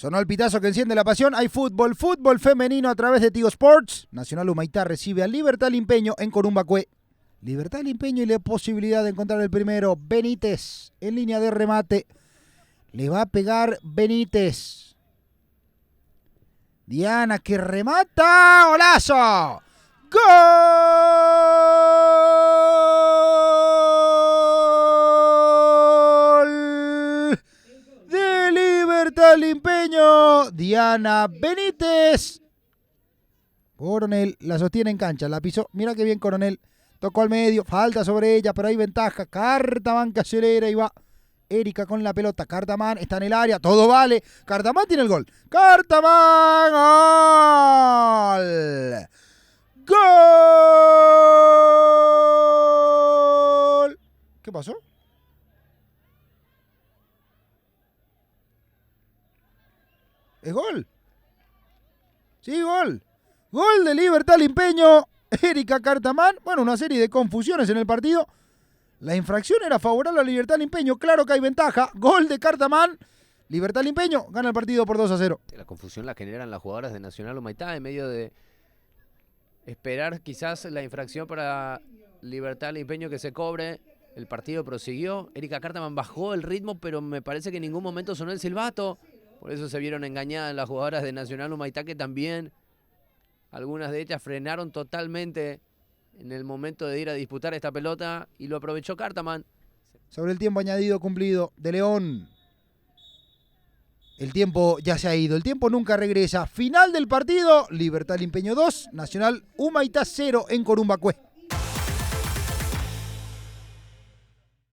Sonó el pitazo que enciende la pasión. Hay fútbol, fútbol femenino a través de Tigo Sports. Nacional Humaitá recibe a Libertad Limpeño en Corumbacue. Libertad Limpeño y la posibilidad de encontrar el primero. Benítez en línea de remate. Le va a pegar Benítez. Diana que remata. ¡Golazo! ¡Gol! De Libertad Limpeño. Diana Benítez. Coronel la sostiene en cancha. La pisó. Mira qué bien Coronel. Tocó al medio. Falta sobre ella, pero hay ventaja. Cartamán que acelera y va. Erika con la pelota. Cartamán está en el área. Todo vale. Cartamán tiene el gol. Cartamán. ¡Gol! ¡Gol! ¿Qué pasó? ¿Es gol? Sí, gol. Gol de Libertad Limpeño. Erika Cartamán. Bueno, una serie de confusiones en el partido. La infracción era favorable a Libertad Limpeño. Claro que hay ventaja. Gol de Cartamán. Libertad Limpeño gana el partido por 2-0. La confusión la generan las jugadoras de Nacional Humaitá en medio de esperar quizás la infracción para Libertad Limpeño que se cobre. El partido prosiguió. Erika Cartamán bajó el ritmo, pero me parece que en ningún momento sonó el silbato. Por eso se vieron engañadas las jugadoras de Nacional Humaitá, que también algunas de ellas frenaron totalmente en el momento de ir a disputar esta pelota y lo aprovechó Cartamán. Sobre el tiempo añadido cumplido de León. El tiempo ya se ha ido, el tiempo nunca regresa. Final del partido, Libertad Limpeño 2, Nacional Humaitá 0 en Corumbacue.